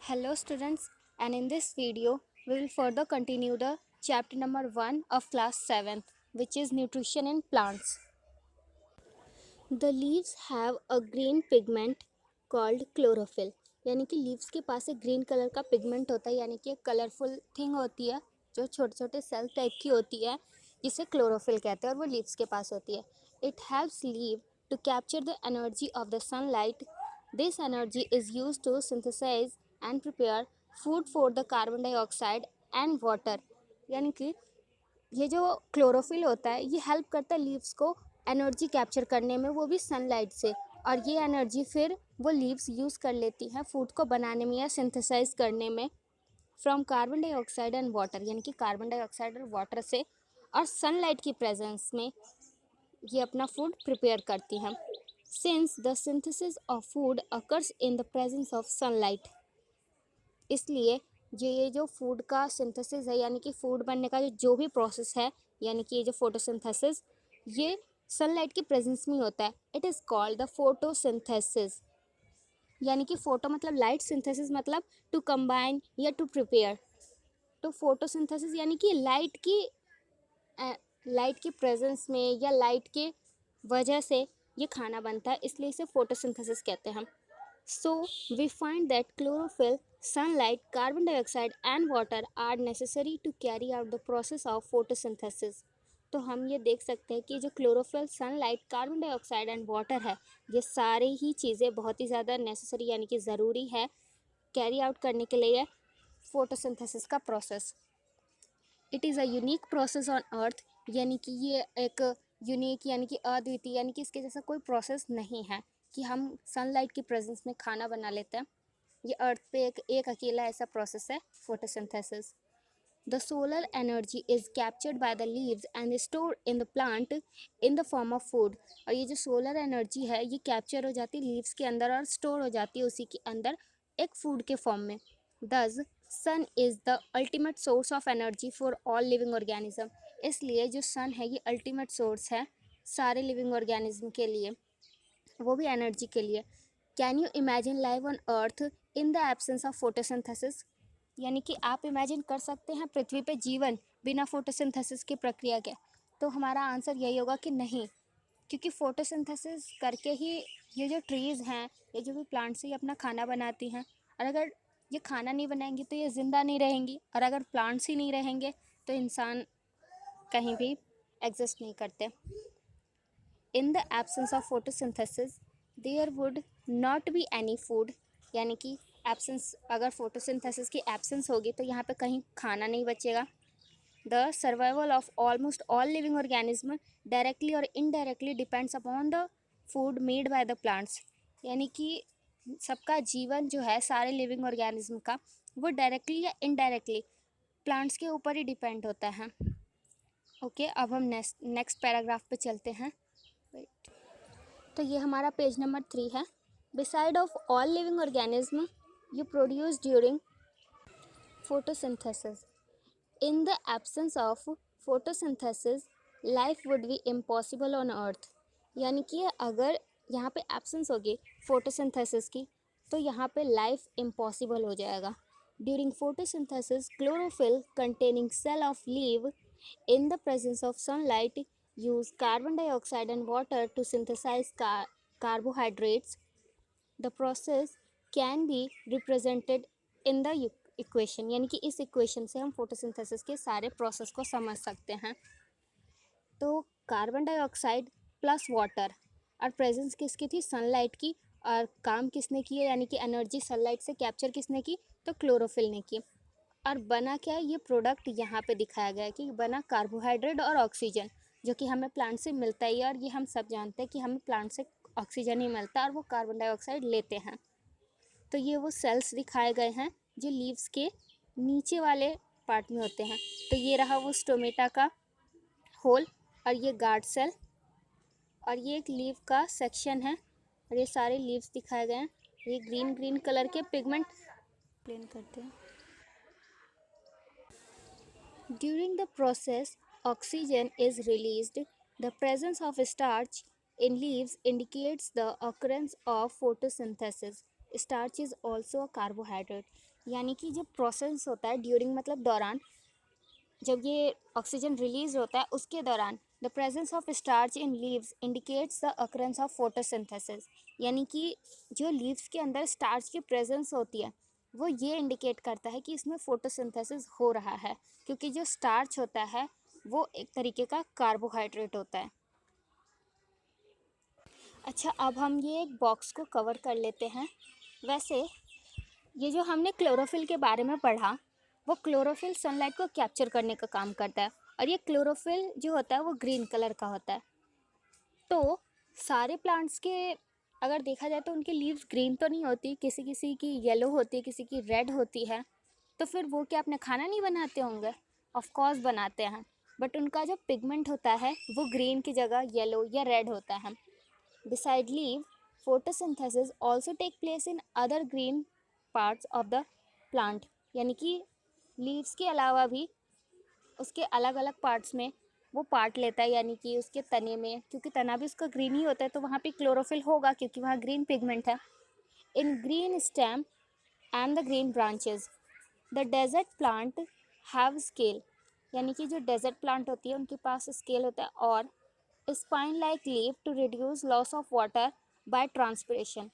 Hello students, and in this video we will further continue the chapter number 1 of class 7th, which is nutrition in plants. The leaves have a green pigment called chlorophyll. यानी कि leaves के पास एक green colour का pigment होता है, यानी कि एक कलरफुल थिंग होती है जो छोटे छोटे सेल टाइप की होती है, जिसे क्लोरोफिल कहते हैं, और वो लीव्स के पास होती है. It helps leave to capture the energy of the sunlight. This energy is use to synthesize and prepare food for the carbon dioxide and water. यानी कि ये जो क्लोरोफिल होता है ये हेल्प करता है लीव्स को एनर्जी कैप्चर करने में, वो भी सनलाइट से. और ये एनर्जी फिर वो लीव्स यूज़ कर लेती हैं फूड को बनाने में या सिंथेसाइज करने में from carbon dioxide and water. यानी कि कार्बन डाइऑक्साइड और वाटर से और सनलाइट की प्रेजेंस में ये अपना फूड प्रिपेयर करती हैं. Since the synthesis of food occurs in the presence of sunlight, इसलिए ये जो फूड का सिंथेसिस है, यानी कि फूड बनने का जो भी प्रोसेस है, यानी कि ये जो फोटोसिंथेसिस, ये सनलाइट की प्रेजेंस में होता है. It is called the photosynthesis. यानी कि फोटो मतलब लाइट, सिंथेसिस मतलब टू कंबाइन या टू प्रिपेयर. तो फोटोसिंथेसिस यानी कि लाइट की प्रेजेंस में या लाइट के वजह से ये खाना बनता है, इसलिए इसे फोटोसिंथेसिस कहते हैं. So, we find that chlorophyll, sunlight, carbon dioxide and water are necessary to carry out the process of photosynthesis. तो हम ये देख सकते हैं कि जो chlorophyll, sunlight, carbon dioxide and water है, ये सारी ही चीज़ें बहुत ही ज़्यादा नेसेसरी यानी कि ज़रूरी है कैरी आउट करने के लिए फोटोसिंथेसिस का process. It is a unique process on earth. यानी कि ये एक यूनिक यानी कि अद्वितीय, यानी कि इसके जैसा कोई प्रोसेस नहीं है कि हम सनलाइट की प्रेजेंस में खाना बना लेते हैं. ये अर्थ पे एक अकेला ऐसा प्रोसेस है, photosynthesis. The solar energy is captured by the leaves and store in the plant in the form of food. और ये जो सोलर एनर्जी है ये कैप्चर हो जाती है लीव्स के अंदर और स्टोर हो जाती है उसी के अंदर एक फूड के फॉर्म में. दस sun is the ultimate source of energy for all living organism. इसलिए जो सन है ये अल्टीमेट सोर्स है सारे लिविंग ऑर्गेनिज्म के लिए, वो भी एनर्जी के लिए. Can you imagine life on earth in the absence of photosynthesis. यानी कि आप इमेजिन कर सकते हैं पृथ्वी पे जीवन बिना फोटोसिंथेसिस की प्रक्रिया के. तो हमारा आंसर यही होगा कि नहीं, क्योंकि फोटोसिंथेसिस करके ही ये जो ट्रीज़ हैं, ये जो भी प्लांट्स हैं, ये अपना खाना बनाती हैं. और अगर ये खाना नहीं बनाएंगी तो ये ज़िंदा नहीं रहेंगी, और अगर प्लांट्स ही नहीं रहेंगे तो इंसान कहीं भी एग्जिस्ट नहीं करते. In the absence of photosynthesis there would not be any food. यानी कि एब्सेंस, अगर फोटोसिंथेसिस की एब्सेंस होगी तो यहाँ पे कहीं खाना नहीं बचेगा. The survival of almost all living organism directly और indirectly depends upon the food made by the plants. यानी कि सबका जीवन जो है सारे लिविंग ऑर्गेनिज्म का, वो डायरेक्टली या इनडायरेक्टली प्लांट्स के ऊपर ही डिपेंड होता है. ओके, अब हम नेक्स्ट पैराग्राफ पे चलते हैं. तो ये हमारा पेज नंबर 3 है. Beside of all living organism you produce during photosynthesis. In the absence of photosynthesis life would be impossible on earth. यानी कि अगर यहाँ पे एब्सेंस होगी फोटोसिंथेसिस की तो यहाँ पे लाइफ इम्पॉसिबल हो जाएगा. During photosynthesis chlorophyll containing cell of leave in the presence of sunlight use carbon dioxide and water to synthesize carbohydrates. The process can be represented in the equation. यानी कि इस equation से हम photosynthesis के सारे process को समझ सकते हैं. तो कार्बन डाइऑक्साइड प्लस वाटर, और प्रेजेंस किसकी थी, सनलाइट की, और काम किसने किया, यानी कि एनर्जी सनलाइट से कैप्चर किसने की, तो क्लोरोफिल ने की. और बना क्या है, ये प्रोडक्ट यहाँ पे दिखाया गया है कि बना कार्बोहाइड्रेट और ऑक्सीजन, जो कि हमें प्लांट से मिलता ही है. और ये हम सब जानते हैं कि हमें प्लांट से ऑक्सीजन ही मिलता है और वो कार्बन डाइऑक्साइड लेते हैं. तो ये वो सेल्स दिखाए गए हैं जो लीव्स के नीचे वाले पार्ट में होते हैं. तो ये रहा वो स्टोमेटा का होल, और ये गार्ड सेल, और ये एक लीव का सेक्शन है, और ये सारे लीव्स दिखाए गए हैं. ये ग्रीन ग्रीन कलर के पिगमेंट प्लेन करते हैं. During the process, oxygen is released. The presence of starch in leaves indicates the occurrence of photosynthesis. Starch is also a carbohydrate, यानी कि जब प्रोसेस होता है ड्यूरिंग मतलब दौरान, जब ये ऑक्सीजन रिलीज होता है उसके दौरान, the presence of starch in leaves indicates the occurrence of photosynthesis, यानी कि जो लीव्स के अंदर स्टार्च की प्रेजेंस होती है वो ये इंडिकेट करता है कि इसमें फोटोसिंथेसिस हो रहा है, क्योंकि जो स्टार्च होता है वो एक तरीके का कार्बोहाइड्रेट होता है। अच्छा, अब हम ये एक बॉक्स को कवर कर लेते हैं। वैसे ये जो हमने क्लोरोफिल के बारे में पढ़ा, वो क्लोरोफिल सनलाइट को कैप्चर करने का काम करता है, और ये क्लोरोफिल जो होता है वो ग्रीन कलर का होता है। तो सारे प्लांट्स के अगर देखा जाए तो उनकी लीव्स ग्रीन तो नहीं होती, किसी किसी की येलो होती है, किसी की रेड होती है। तो फिर वो क्या अपने खाना नहीं बनाते होंगे? ऑफ कोर्स बनाते हैं, बट उनका जो पिगमेंट होता है वो ग्रीन की जगह येलो या रेड होता है। Beside leaf, photosynthesis also take place in other green parts of the plant, यानी कि लीव्स के अलावा भी उसके अलग अलग पार्ट्स में वो पार्ट लेता है, यानी कि उसके तने में, क्योंकि तना भी उसका ग्रीन ही होता है तो वहाँ पे क्लोरोफिल होगा क्योंकि वहाँ ग्रीन पिगमेंट है। In green stem and the green branches, the desert plant have scale, यानी कि जो डेजर्ट प्लांट होती है उनके पास स्केल होता है, और spine like leaf to reduce loss of water by transpiration.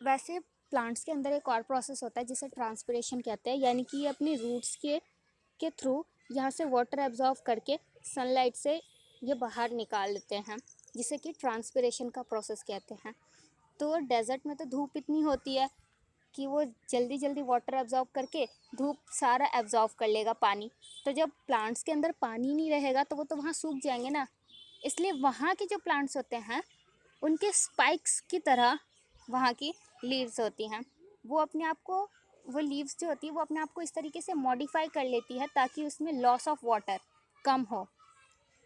वैसे प्लांट्स के अंदर एक और प्रोसेस होता है जिसे ट्रांसपिरेशन कहते हैं, यानी कि ये अपनी रूट्स के थ्रू यहाँ से वाटर एब्जॉर्व करके सनलाइट से ये बाहर निकाल लेते हैं, जिसे कि ट्रांसपिरेशन का प्रोसेस कहते हैं। तो डेजर्ट में तो धूप इतनी होती है कि वो जल्दी जल्दी वाटर एब्जॉर्व करके धूप सारा एब्जॉर्व कर लेगा पानी। तो जब प्लांट्स के अंदर पानी नहीं रहेगा तो वो तो वहाँ सूख जाएंगे ना, इसलिए वहाँ के जो प्लांट्स होते हैं उनके स्पाइक्स की तरह वहाँ की लीव्स होती हैं। वो अपने आप को, वो लीव्स जो होती है वो अपने आप को इस तरीके से मॉडिफाई कर लेती है ताकि उसमें लॉस ऑफ वाटर कम हो।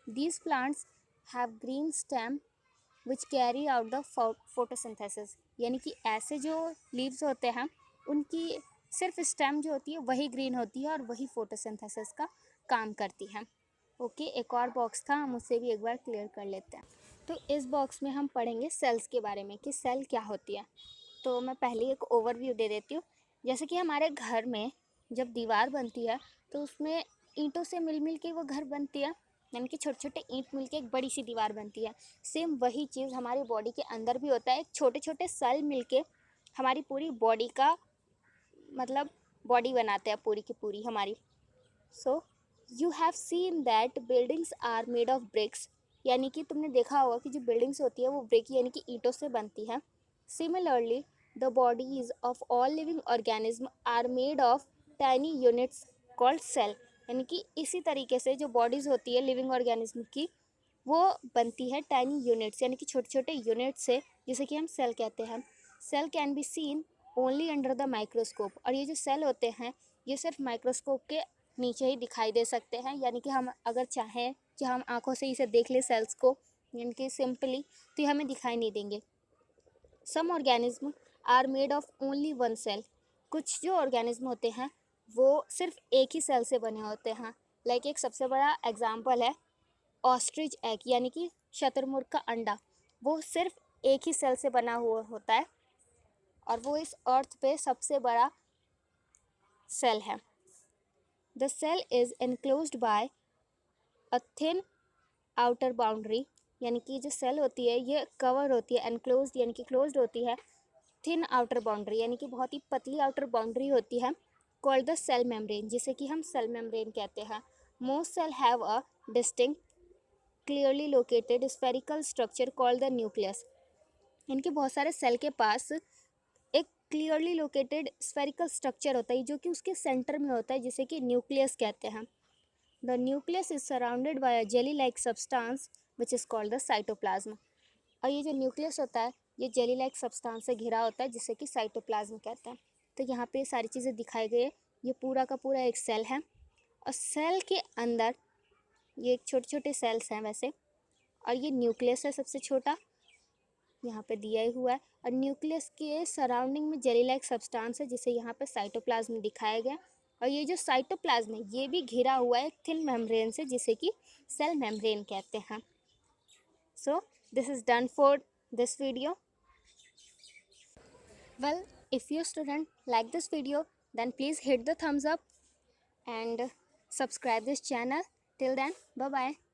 These plants have green stem which carry out the photosynthesis, यानी कि ऐसे जो लीव्स होते हैं उनकी सिर्फ स्टेम जो होती है वही ग्रीन होती है और वही फोटोसिंथेसिस का काम करती है। ओके, एक और बॉक्स था, हम उसे भी एक बार क्लियर कर लेते हैं। तो इस बॉक्स में हम पढ़ेंगे सेल्स के बारे में कि सेल क्या होती है। तो मैं पहले एक ओवरव्यू दे देती हूँ। जैसे कि हमारे घर में जब दीवार बनती है तो उसमें ईंटों से मिल मिल के वो घर बनती है, यानी कि छोटे छोटे ईंट मिल के एक बड़ी सी दीवार बनती है। सेम वही चीज़ हमारी बॉडी के अंदर भी होता है, छोटे छोटे सेल मिल के हमारी पूरी बॉडी का मतलब बॉडी बनाते हैं पूरी की पूरी हमारी। So you have seen that buildings are made of bricks, यानी कि तुमने देखा होगा कि जो बिल्डिंग्स होती है वो ब्रिक यानी कि ईंटों से बनती है। Similarly the bodies of all living organism are made of tiny units called cell, यानी कि इसी तरीके से जो बॉडीज़ होती है लिविंग ऑर्गेनिज्म की वो बनती है टाइनी यूनिट्स, यानी कि छोटे छोटे यूनिट से, जिसे कि हम सेल कहते हैं। Cell can be seen only under the microscope, और ये जो सेल होते हैं ये सिर्फ माइक्रोस्कोप के नीचे ही दिखाई दे सकते हैं, यानी कि हम अगर चाहें कि हम आंखों से इसे देख लें सेल्स को, यानी कि सिंपली, तो ये हमें दिखाई नहीं देंगे। Some organism are made of only one cell, कुछ जो ऑर्गेनिज्म होते हैं वो सिर्फ एक ही सेल से बने होते हैं। लाइक एक सबसे बड़ा एग्जाम्पल है ऑस्ट्रिच एग, यानी कि शतुरमुर्ग का अंडा, वो सिर्फ एक ही सेल से बना हुआ होता है और वो इस अर्थ पे सबसे बड़ा सेल है। The cell is enclosed by a thin outer boundary, यानी कि जो सेल होती है ये कवर होती है, एनक्लोज्ड यानी कि क्लोज्ड होती है, थिन आउटर बाउंड्री यानी कि बहुत ही पतली आउटर बाउंड्री होती है, कॉल्ड द सेल मेम्ब्रेन, जिसे कि हम सेल मेम्ब्रेन कहते हैं। Most cell have a distinct clearly located spherical structure called the nucleus, इनके बहुत सारे सेल के पास एक क्लियरली लोकेटेड स्फेरिकल स्ट्रक्चर होता है जो कि उसके सेंटर में होता है, जिसे कि न्यूक्लियस कहते हैं। The nucleus is surrounded by a jelly like substance which is called the cytoplasm, और ये जो न्यूक्लियस होता है ये जेली लाइक सब्सटेंस से घिरा होता है जिसे कि साइटोप्लाज्म कहते हैं। तो यहाँ पे सारी चीज़ें दिखाई गई है, ये पूरा का पूरा एक सेल है, और सेल के अंदर ये एक छोटे छोटे सेल्स हैं वैसे, और ये न्यूक्लियस है सबसे छोटा, यहाँ पे दिया ही हुआ है, और न्यूक्लियस के सराउंडिंग में जेली लाइक सब्सटेंस है जिसे यहाँ पे साइटोप्लाज्म दिखाया गया, और ये जो साइटोप्लाज्म है ये भी घिरा हुआ है थिन मेम्ब्रेन से जिसे कि सेल मेम्ब्रेन कहते हैं। So this is done for this video. Well, if you student like this video, then please hit the thumbs up and subscribe this channel. Till then, bye bye.